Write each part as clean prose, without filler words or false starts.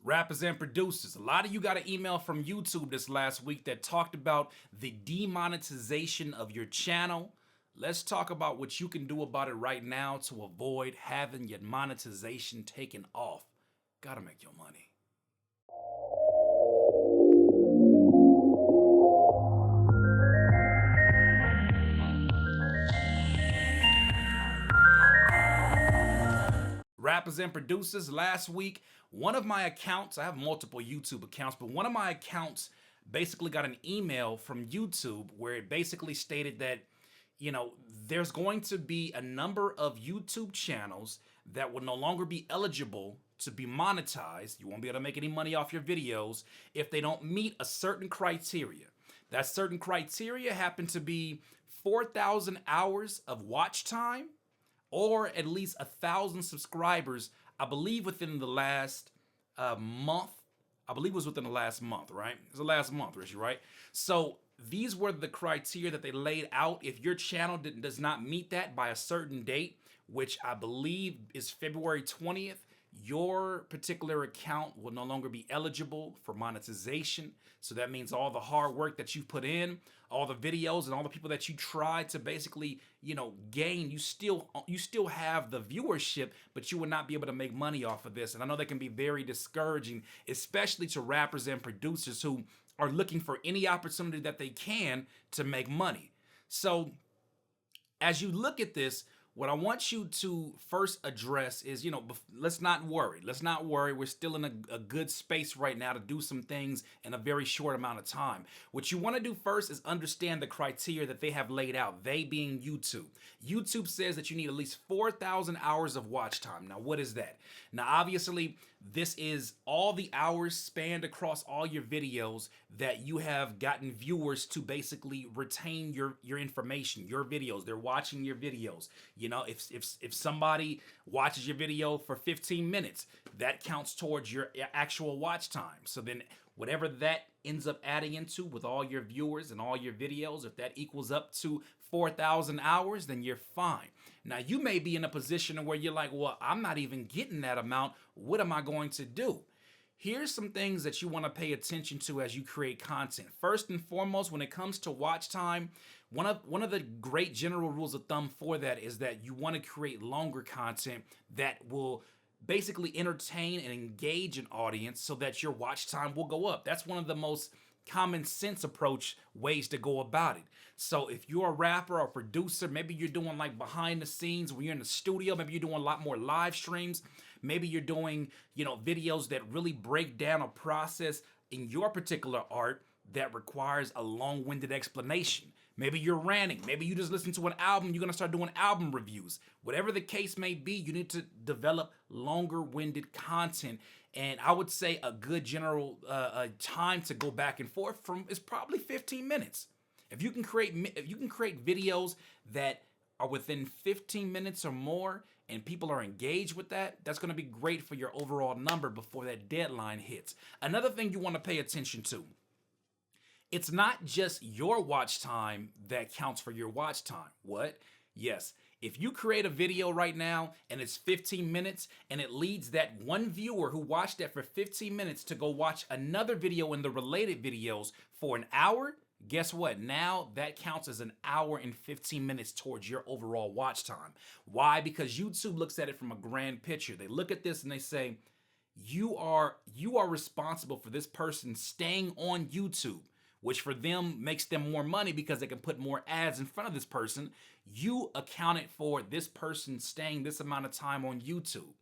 Rappers and producers. A lot of you got an email from YouTube this last week that talked about the demonetization of your channel. Let's talk about what you can do about it right now to avoid having your monetization taken off. Gotta make your money. Rappers and producers, last week, one of my accounts, I have multiple YouTube accounts, but one of my accounts basically got an email from YouTube where it basically stated that, there's going to be a number of YouTube channels that will no longer be eligible to be monetized. You won't be able to make any money off your videos if they don't meet a certain criteria. That certain criteria happened to be 4,000 hours of watch time or at least 1,000 subscribers, I believe within the last month. I believe it was within the last month, right? It was the last month, Richie, right? So these were the criteria that they laid out. If your channel does not meet that by a certain date, which I believe is February 20th, your particular account will no longer be eligible for monetization. So that means all the hard work that you put in, all the videos and all the people that you tried to basically, gain, you still have the viewership, but you will not be able to make money off of this. And I know that can be very discouraging, especially to rappers and producers who are looking for any opportunity that they can to make money. So as you look at this, what I want you to first address is, let's not worry. Let's not worry. We're still in a good space right now to do some things in a very short amount of time. What you want to do first is understand the criteria that they have laid out, they being YouTube. YouTube says that you need at least 4,000 hours of watch time. Now, what is that? Now, obviously, this is all the hours spanned across all your videos that you have gotten viewers to basically retain your information, your videos. They're watching your videos. If somebody watches your video for 15 minutes, that counts towards your actual watch time. So then whatever that ends up adding into with all your viewers and all your videos, if that equals up to 4,000 hours, then you're fine. Now, you may be in a position where you're like, well, I'm not even getting that amount. What am I going to do? Here's some things that you want to pay attention to as you create content. First and foremost, when it comes to watch time, one of the great general rules of thumb for that is that you want to create longer content that will basically entertain and engage an audience so that your watch time will go up. That's one of the most common sense approach ways to go about it. So if you're a rapper or producer, maybe you're doing like behind the scenes when you're in the studio, maybe you're doing a lot more live streams, maybe you're doing, videos that really break down a process in your particular art that requires a long-winded explanation. Maybe you're ranting. Maybe you just listen to an album. You're going to start doing album reviews. Whatever the case may be, you need to develop longer-winded content. And I would say a good general time to go back and forth from is probably 15 minutes. If you can create videos that are within 15 minutes or more and people are engaged with that, that's going to be great for your overall number before that deadline hits. Another thing you want to pay attention to, it's not just your watch time that counts for your watch time. What? Yes. If you create a video right now and it's 15 minutes and it leads that one viewer who watched that for 15 minutes to go watch another video in the related videos for an hour, guess what? Now that counts as an hour and 15 minutes towards your overall watch time. Why? Because YouTube looks at it from a grand picture. They look at this and they say, you are responsible for this person staying on YouTube, which for them makes them more money because they can put more ads in front of this person. You accounted for this person staying this amount of time on YouTube.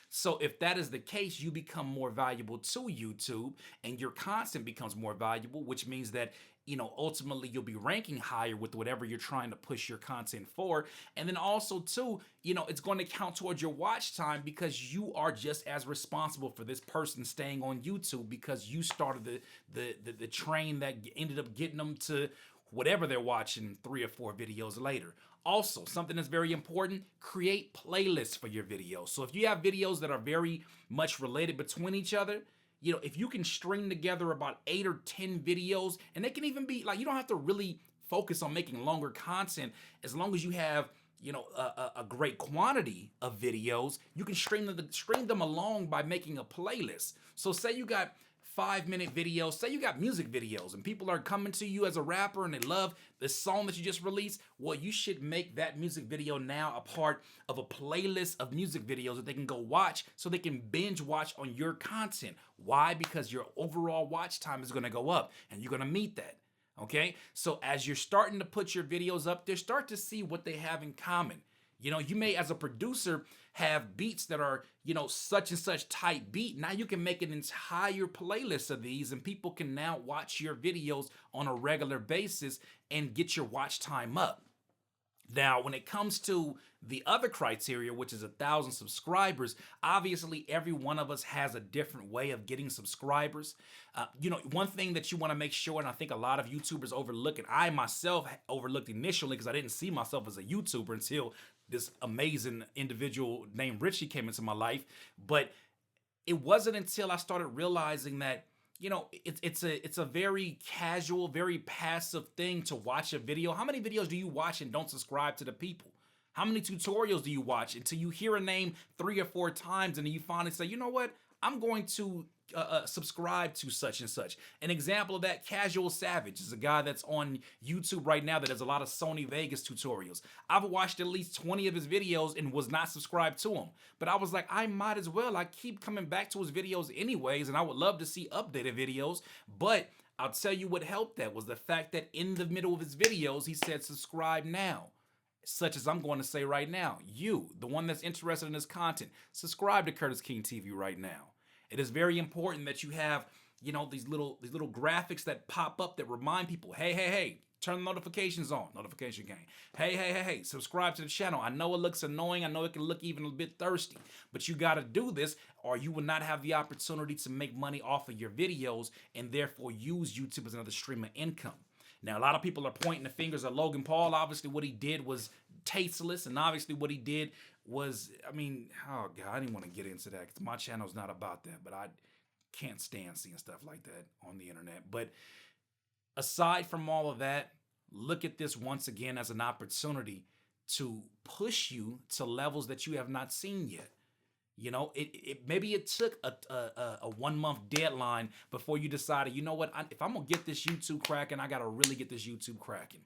So if that is the case, you become more valuable to YouTube and your content becomes more valuable, which means that, ultimately you'll be ranking higher with whatever you're trying to push your content for. And then also too, it's going to count towards your watch time because you are just as responsible for this person staying on YouTube because you started the train that ended up getting them to whatever they're watching 3 or 4 videos later. Also, something that's very important, create playlists for your videos. So if you have videos that are very much related between each other, if you can string together about 8 or 10 videos, and they can even be like, you don't have to really focus on making longer content as long as you have a great quantity of videos, you can stream them along by making a playlist. So say you got 5-minute videos, say you got music videos, and people are coming to you as a rapper and they love the song that you just released. Well, you should make that music video now a part of a playlist of music videos that they can go watch, so they can binge watch on your content. Why? Because your overall watch time is going to go up, and you're going to meet that. Okay, so as you're starting to put your videos up there, start to see what they have in common. You may, as a producer, have beats that are, such and such type beat. Now you can make an entire playlist of these, and people can now watch your videos on a regular basis and get your watch time up. Now, when it comes to the other criteria, which is 1,000 subscribers, obviously every one of us has a different way of getting subscribers. One thing that you want to make sure, and I think a lot of YouTubers overlook, and I myself overlooked initially because I didn't see myself as a YouTuber until this amazing individual named Richie came into my life. But it wasn't until I started realizing that it's a very casual, very passive thing to watch a video. How many videos do you watch and don't subscribe to the people? How many tutorials do you watch until you hear a name 3 or 4 times and then you finally say, you know what, I'm going to subscribe to such and such. An example of that, Casual Savage, is a guy that's on YouTube right now that does a lot of Sony Vegas tutorials. I've watched at least 20 of his videos and was not subscribed to him. But I was like, I might as well. I keep coming back to his videos anyways, and I would love to see updated videos. But I'll tell you what helped that was the fact that in the middle of his videos, he said, subscribe now. Such as I'm going to say right now, you, the one that's interested in this content, subscribe to Curtis King TV right now. It is very important that you have, these little graphics that pop up that remind people, hey, turn the notifications on, notification gang. Hey, subscribe to the channel. I know it looks annoying. I know it can look even a bit thirsty, but you got to do this or you will not have the opportunity to make money off of your videos and therefore use YouTube as another stream of income. Now, a lot of people are pointing the fingers at Logan Paul. Obviously, what he did was tasteless, and obviously what he did was, oh God, I didn't want to get into that because my channel's not about that, but I can't stand seeing stuff like that on the internet. But aside from all of that, look at this once again as an opportunity to push you to levels that you have not seen yet. Maybe it took a 1-month deadline before you decided, you know what, if I'm going to get this YouTube cracking, I got to really get this YouTube cracking.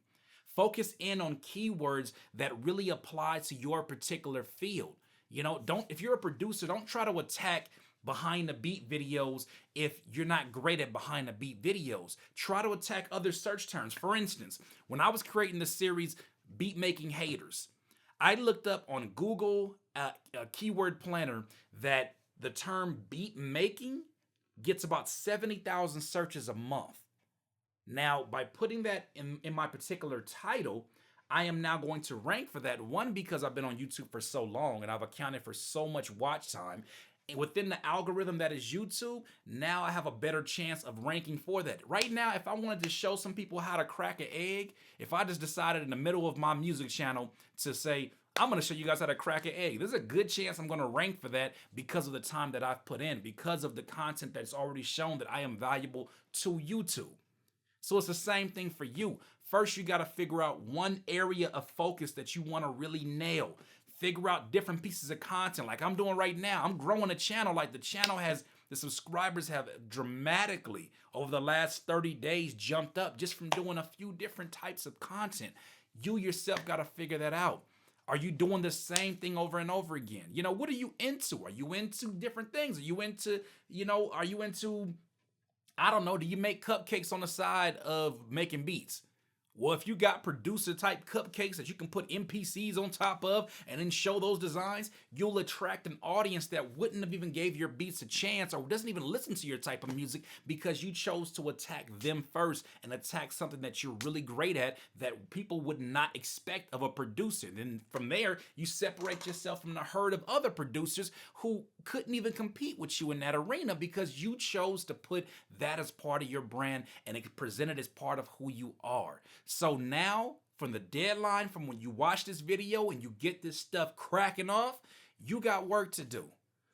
Focus in on keywords that really apply to your particular field. If you're a producer, don't try to attack behind the beat videos if you're not great at behind the beat videos. Try to attack other search terms. For instance, when I was creating the series Beat Making Haters, I looked up on Google a keyword planner that the term beat making gets about 70,000 searches a month. Now, by putting that in my particular title, I am now going to rank for that. One, because I've been on YouTube for so long and I've accounted for so much watch time. And within the algorithm that is YouTube, now I have a better chance of ranking for that. Right now, if I wanted to show some people how to crack an egg, if I just decided in the middle of my music channel to say, I'm going to show you guys how to crack an egg, there's a good chance I'm going to rank for that because of the time that I've put in, because of the content that's already shown that I am valuable to YouTube. So it's the same thing for you. First, you got to figure out one area of focus that you want to really nail. Figure out different pieces of content like I'm doing right now. I'm growing a channel. Like the subscribers have dramatically over the last 30 days jumped up just from doing a few different types of content. You yourself got to figure that out. Are you doing the same thing over and over again? What are you into? Are you into different things? Are you into, I don't know, do you make cupcakes on the side of making beats? Well, if you got producer type cupcakes that you can put NPCs on top of and then show those designs, you'll attract an audience that wouldn't have even gave your beats a chance or doesn't even listen to your type of music because you chose to attack them first and attack something that you're really great at that people would not expect of a producer. Then from there, you separate yourself from the herd of other producers who couldn't even compete with you in that arena because you chose to put that as part of your brand and it presented as part of who you are. So now, from the deadline, from when you watch this video and you get this stuff cracking off, you got work to do.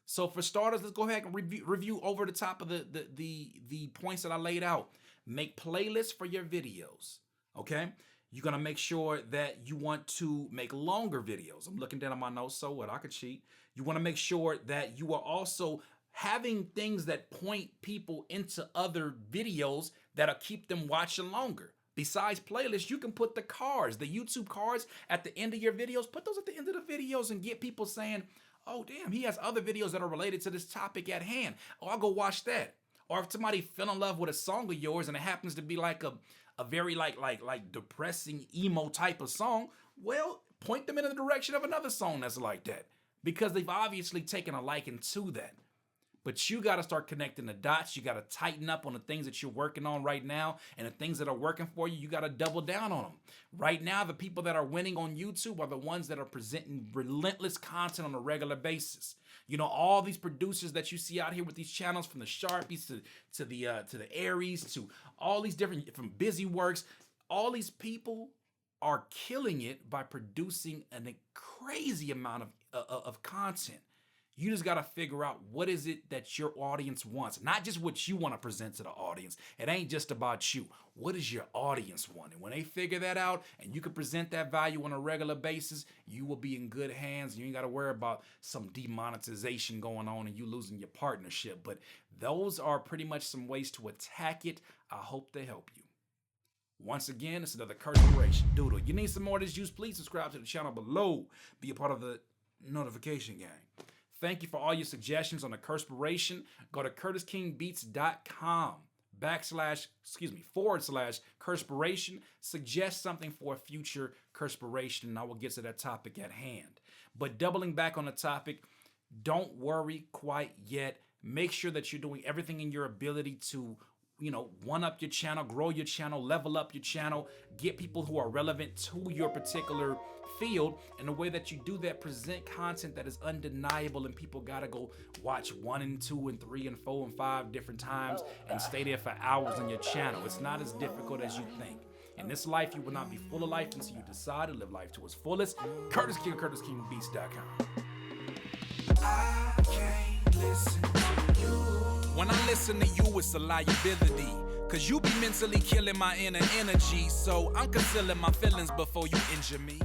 So for starters, let's go ahead and review over the top of the points that I laid out. Make playlists for your videos, okay? You're gonna make sure that you want to make longer videos. I'm looking down at my notes, so what? I could cheat. You wanna make sure that you are also having things that point people into other videos that'll keep them watching longer. Besides playlists, you can put the cards, the YouTube cards at the end of your videos. Put those at the end of the videos and get people saying, oh, damn, he has other videos that are related to this topic at hand. Oh, I'll go watch that. Or if somebody fell in love with a song of yours and it happens to be like a very like depressing emo type of song, well, point them in the direction of another song that's like that, because they've obviously taken a liking to that. But you got to start connecting the dots. You got to tighten up on the things that you're working on right now, and the things that are working for you, you got to double down on them. Right now, the people that are winning on YouTube are the ones that are presenting relentless content on a regular basis. You know, all these producers that you see out here with these channels, from the Sharpies to the Aries to all these different, from Busy Works, all these people are killing it by producing a crazy amount of content. You just got to figure out what is it that your audience wants, not just what you want to present to the audience. It ain't just about you. What does your audience want? And when they figure that out and you can present that value on a regular basis, you will be in good hands. You ain't got to worry about some demonetization going on and you losing your partnership. But those are pretty much some ways to attack it. I hope they help you. Once again, it's another Curspiration Doodle. You need some more of this juice, please subscribe to the channel below. Be a part of the notification gang. Thank you for all your suggestions on the Curspiration. Go to CurtisKingBeats.com /Curspiration. Suggest something for a future Curspiration, and I will get to that topic at hand. But doubling back on the topic, don't worry quite yet. Make sure that you're doing everything in your ability to, you know, one up your channel, grow your channel, level up your channel, get people who are relevant to your particular field. And the way that you do that, present content that is undeniable, and people gotta go watch 1 and 2 and 3 and 4 and 5 different times and stay there for hours on your channel. It's not as difficult as you think. In this life, you will not be full of life until you decide to live life to its fullest. Curtis King, CurtisKingBeats.com. I can't listen to you. When I listen to you, it's a liability, cause you be mentally killing my inner energy. So I'm concealing my feelings before you injure me.